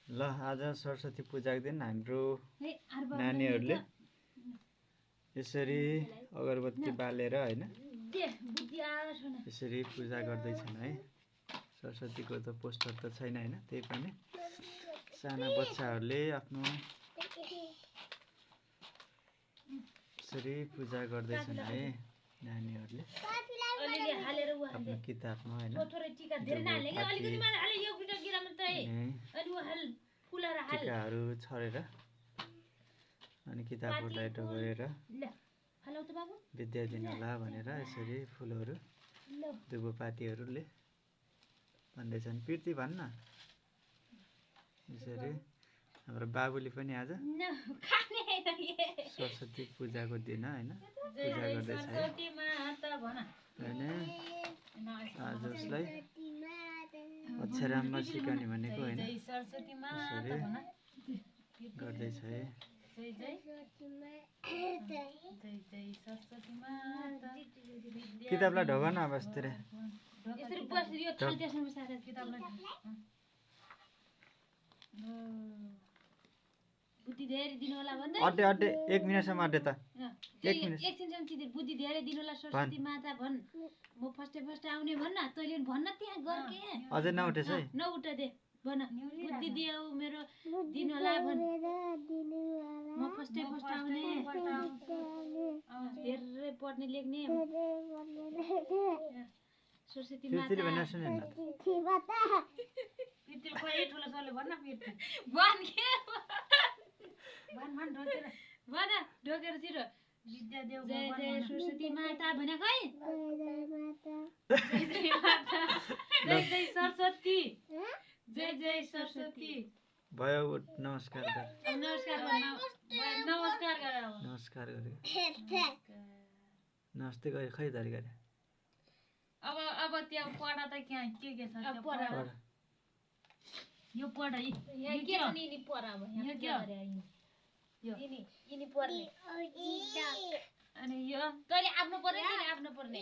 ल आज सरस्वती पूजाको दिन हाम्रो नानीहरूले यसरी अगरबत्ती बालेर हैन यसरी पूजा गर्दैछन् है। सरस्वतीको त पोस्टर त छैन हैन, त्यही पनि साना बच्चाहरूले आफ्नो यसरी पूजा गर्दैछन् है नानीहरूले आफ्नो किताबमा हैन टिकाहरू छरेर अनि किताबहरूलाई डोहोरेर विद्या दिनुहोला भनेर यसरी फुलहरू दुबोपातीहरूले भन्दैछन्। पिर्ती भन्न यसरी हाम्रो बाबुले पनि आज सरस्वती पूजाको दिन हैन पूजा गर्दैछ है आज उसलाई अक्षरामा सिकाउने भनेको हैन यसरी गर्दैछ है। किताबलाई ढोगन अवस्थिर अड्डे अड्डे 1 मिनेटसम्म अड्डे त 1 मिनेट एकछिन बुद्धि धेरै दिनुहोला सरस्वती माता भन्। म फर्स्ट आउने भन्न तैले भन्न त्यहाँ गर्के अझै नउठेछ है नउठ दे भन बुद्धि देऊ मेरो दिनुहोला भन्। म फर्स्ट आउने धेरै पढ्ने लेख्ने सरस्वती माता पिर्तीले भन्न सुनेन पिर्ती खोइ ठुलो सोले भन्न पिर्ती भन के भन ढोकेर छिरो विद्या देऊ जय जय सरस्वती माता भने खै जय जय सरस्वती जय जय सरस्वती भयो नमस्कार गर नमस्कार गर नमस्कार गरे नमस्ते गरे खै धरि गरे अब त्यहाँ पढा त के छ पढा यो पढा यहाँ के छ नि पढा अब यहाँ के गरे यिनी पढ्ने अनि यो तैले आफ्नो पढ्ने कि आफ्नो पढ्ने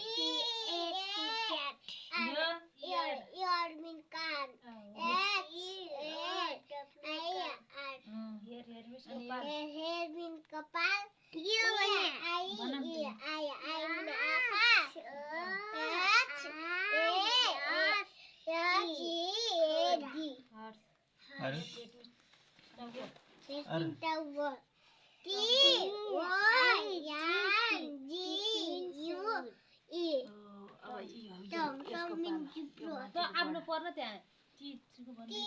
आफ्नो पढ्न त्यहाँ चिजको भन्ने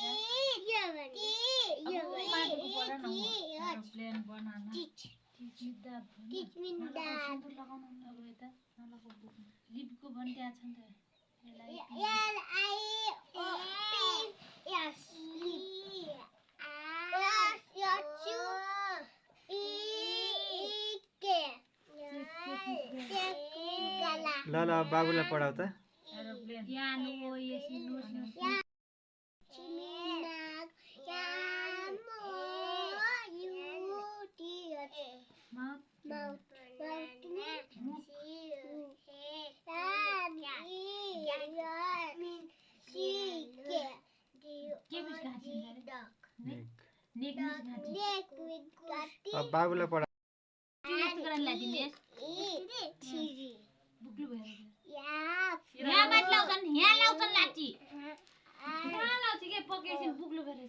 प्लेन बनाउन लिपको भन् त्यहाँ छ ल ल बाबुलाई पढाउ त बाबुलाई पढा यहाँ लाउँछन् लाठी यहाँ लाउँछ के पकेसिन बुक्लो भएर